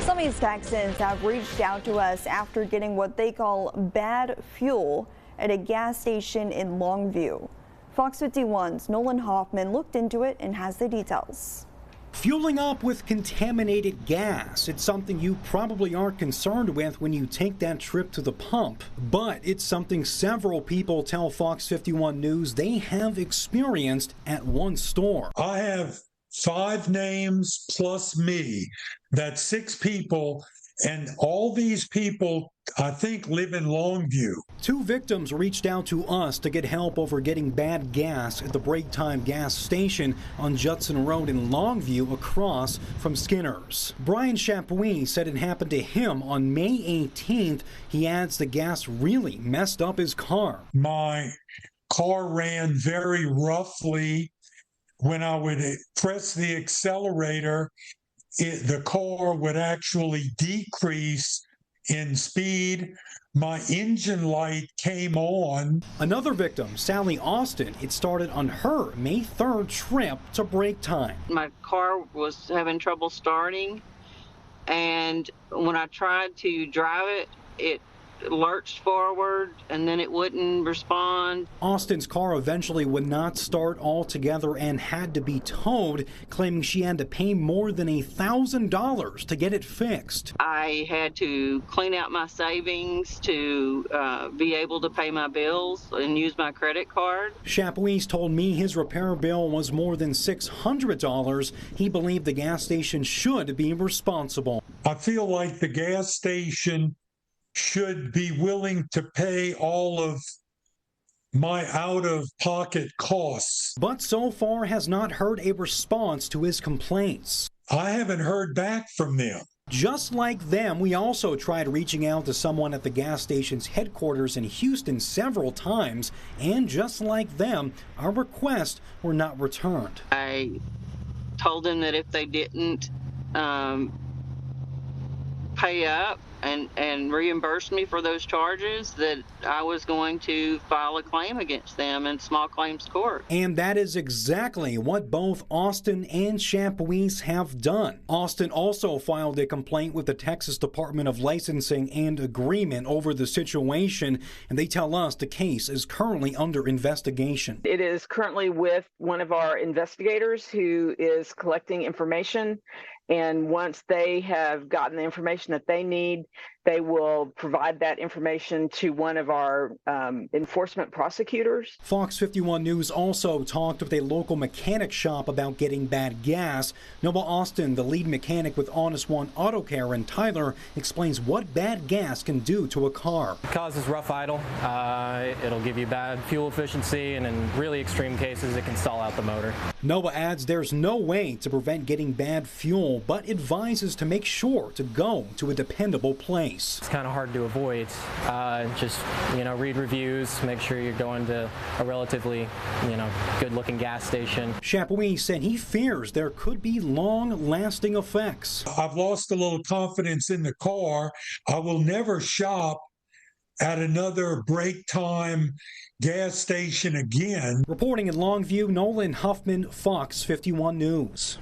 Some East Texans have reached out to us after getting what they call bad fuel at a gas station in Longview. Fox 51's Nolan Hoffman looked into it and has the details. Fueling up with contaminated gas. It's something you probably aren't concerned with when you take that trip to the pump, but it's something several people tell Fox 51 News they have experienced at one store. I have 5 names plus me. That's 6 people, and all these people, I think, live in Longview. 2 victims reached out to us to get help over getting bad gas at the break time gas station on Judson Road in Longview across from Skinner's. Brian Chapuis said it happened to him on May 18th. He adds the gas really messed up his car. My car ran very roughly. When I would press the accelerator, the car would actually decrease in speed. My engine light came on. Another victim, Sally Austin, it started on her May 3rd trip to break time. My car was having trouble starting, and when I tried to drive it, it lurched forward and then it wouldn't respond. Austin's car eventually would not start altogether and had to be towed, claiming she had to pay more than $1,000 to get it fixed. I had to clean out my savings to be able to pay my bills and use my credit card. Chapuis told me his repair bill was more than $600. He believed the gas station should be responsible. I feel like the gas station should be willing to pay all of my out-of-pocket costs. But so far has not heard a response to his complaints. I haven't heard back from them. Just like them, we also tried reaching out to someone at the gas station's headquarters in Houston several times, and just like them, our requests were not returned. I told them that if they didn't pay up and reimburse me for those charges, that I was going to file a claim against them in small claims court. And that is exactly what both Austin and Chapuis have done. Austin also filed a complaint with the Texas Department of Licensing and Agreement over the situation, and they tell us the case is currently under investigation. It is currently with one of our investigators who is collecting information. And once they have gotten the information that they need, they will provide that information to one of our enforcement prosecutors. Fox 51 News also talked with a local mechanic shop about getting bad gas. Noah Austin, the lead mechanic with Honest One Auto Care in Tyler, explains what bad gas can do to a car. It causes rough idle. It'll give you bad fuel efficiency, and in really extreme cases, it can stall out the motor. Noah adds there's no way to prevent getting bad fuel, but advises to make sure to go to a dependable place. It's kind of hard to avoid. Just, read reviews, make sure you're going to a relatively, good-looking gas station. Chapuis said he fears there could be long-lasting effects. I've lost a little confidence in the car. I will never shop at another break time gas station again. Reporting in Longview, Nolan Huffman, Fox 51 News.